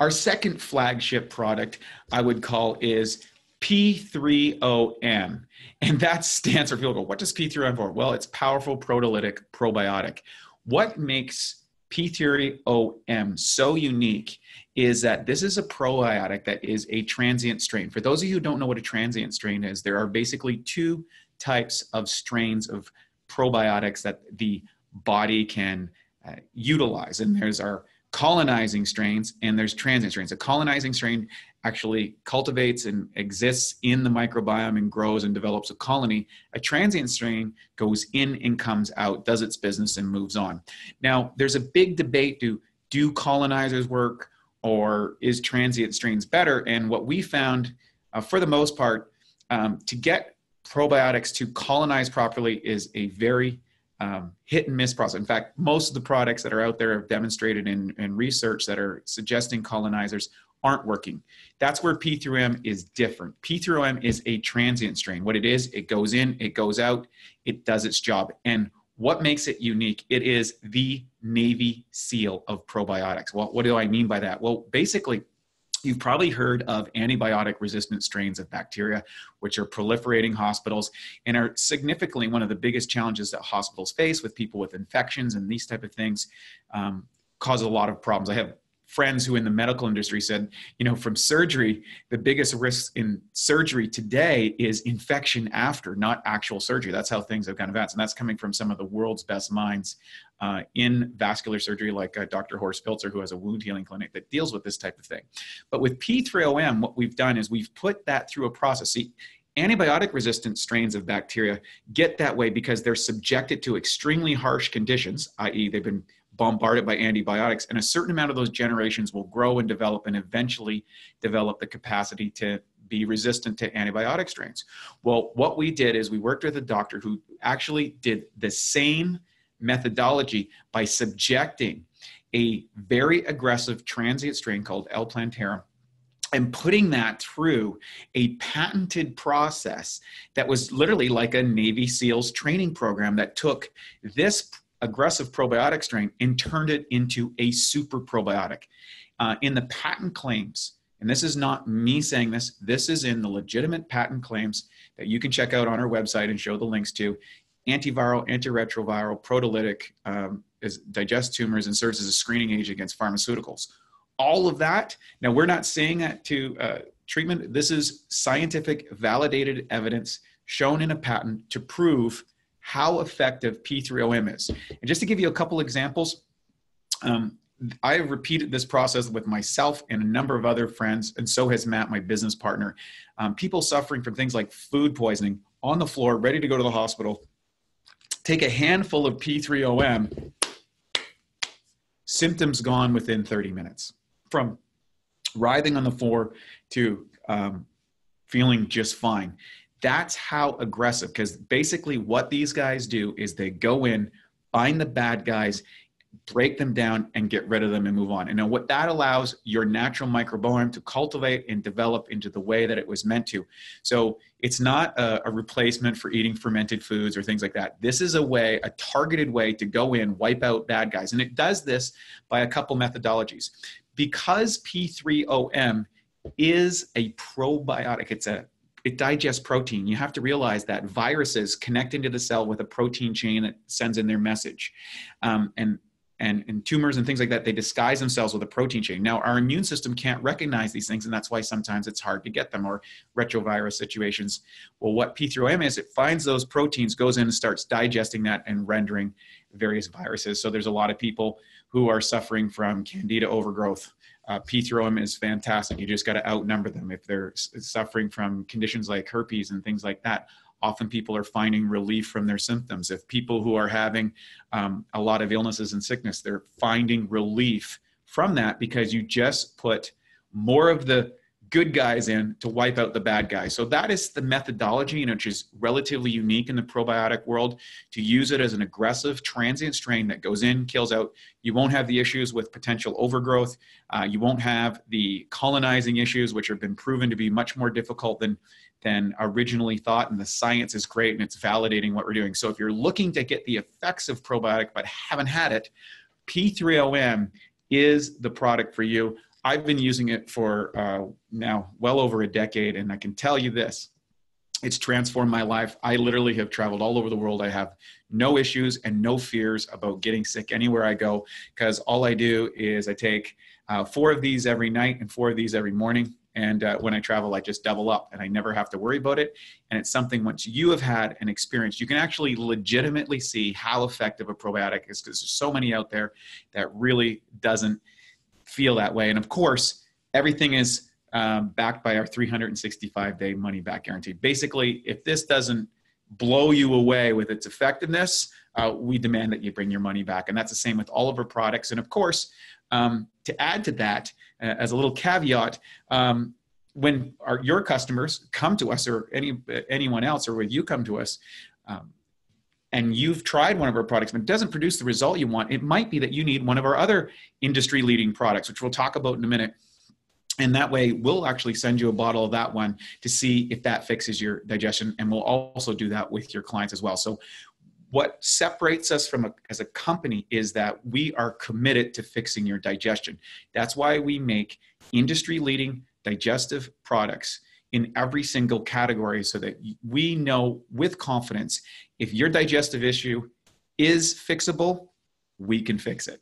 Our second flagship product I would call is P3OM. And that stands for, people go, what does P3OM for? Well, it's powerful proteolytic probiotic. What makes P3OM so unique is that this is a probiotic that is a transient strain. For those of you who don't know what a transient strain is, there are basically two types of strains of probiotics that the body can utilize. And there's our colonizing strains and there's transient strains. A colonizing strain actually cultivates and exists in the microbiome and grows and develops a colony. A transient strain goes in and comes out, does its business and moves on. Now, there's a big debate, do colonizers work or is transient strains better? And what we found, for the most part, to get probiotics to colonize properly is a very hit and miss process. In fact, most of the products that are out there have demonstrated in research that are suggesting colonizers aren't working. That's where P3OM is different. P3OM is a transient strain. What it is, it goes in, it goes out, it does its job. And what makes it unique? It is the Navy SEAL of probiotics. Well, what do I mean by that? Well, basically, you've probably heard of antibiotic resistant strains of bacteria, which are proliferating hospitals and are significantly one of the biggest challenges that hospitals face with people with infections and these type of things, cause a lot of problems. I have friends who in the medical industry said, you know, from surgery, the biggest risk in surgery today is infection after, not actual surgery. That's how things have gone advanced. And that's coming from some of the world's best minds in vascular surgery, like Dr. Horst Pilzer, who has a wound healing clinic that deals with this type of thing. But with P3OM, what we've done is we've put that through a process. See, antibiotic resistant strains of bacteria get that way because they're subjected to extremely harsh conditions, i.e. they've been bombarded by antibiotics, and a certain amount of those generations will grow and develop and eventually develop the capacity to be resistant to antibiotic strains. Well, what we did is we worked with a doctor who actually did the same methodology by subjecting a very aggressive transient strain called L. plantarum and putting that through a patented process that was literally like a Navy SEALs training program that took this aggressive probiotic strain and turned it into a super probiotic. In the patent claims, and this is not me saying this, this is in the legitimate patent claims that you can check out on our website and show the links to. Antiviral, antiretroviral, proteolytic, digests tumors and serves as a screening agent against pharmaceuticals. All of that, now we're not saying that to treatment. This is scientific validated evidence shown in a patent to prove how effective P3OM is. And just to give you a couple examples, I have repeated this process with myself and a number of other friends, and so has Matt, my business partner. People suffering from things like food poisoning on the floor, ready to go to the hospital, take a handful of P3OM, symptoms gone within 30 minutes. From writhing on the floor to feeling just fine. That's how aggressive, because basically what these guys do is they go in, find the bad guys, break them down and get rid of them and move on. And now what that allows your natural microbiome to cultivate and develop into the way that it was meant to. So it's not a replacement for eating fermented foods or things like that. This is a way, a targeted way to go in, wipe out bad guys. And it does this by a couple methodologies. Because P3OM is a probiotic, it digests protein. You have to realize that viruses connect into the cell with a protein chain that sends in their message. And tumors and things like that, they disguise themselves with a protein chain. Now, our immune system can't recognize these things, and that's why sometimes it's hard to get them, or retrovirus situations. Well, what P3OM is, it finds those proteins, goes in and starts digesting that and rendering various viruses. So there's a lot of people who are suffering from candida overgrowth. P3OM is fantastic. You just got to outnumber them. If they're suffering from conditions like herpes and things like that, often people are finding relief from their symptoms. If people who are having a lot of illnesses and sickness, they're finding relief from that because you just put more of the good guys in to wipe out the bad guys. So that is the methodology, which is relatively unique in the probiotic world, to use it as an aggressive transient strain that goes in, kills out. You won't have the issues with potential overgrowth. You won't have the colonizing issues, which have been proven to be much more difficult than originally thought. And the science is great and it's validating what we're doing. So if you're looking to get the effects of probiotic but haven't had it, P3OM is the product for you. I've been using it for now well over a decade, and I can tell you this. It's transformed my life. I literally have traveled all over the world. I have no issues and no fears about getting sick anywhere I go, because all I do is I take 4 of these every night and 4 of these every morning. And when I travel, I just double up and I never have to worry about it. And it's something once you have had an experience, you can actually legitimately see how effective a probiotic is, because there's so many out there that really doesn't feel that way. And of course, everything is backed by our 365-day money-back guarantee. Basically, if this doesn't blow you away with its effectiveness, we demand that you bring your money back. And that's the same with all of our products. And of course, to add to that, as a little caveat, when your customers come to us, or anyone else, or when you come to us, and you've tried one of our products but it doesn't produce the result you want, it might be that you need one of our other industry-leading products, which we'll talk about in a minute. And that way, we'll actually send you a bottle of that one to see if that fixes your digestion. And we'll also do that with your clients as well. So what separates us as a company is that we are committed to fixing your digestion. That's why we make industry-leading digestive products in every single category, so that we know with confidence if your digestive issue is fixable, we can fix it.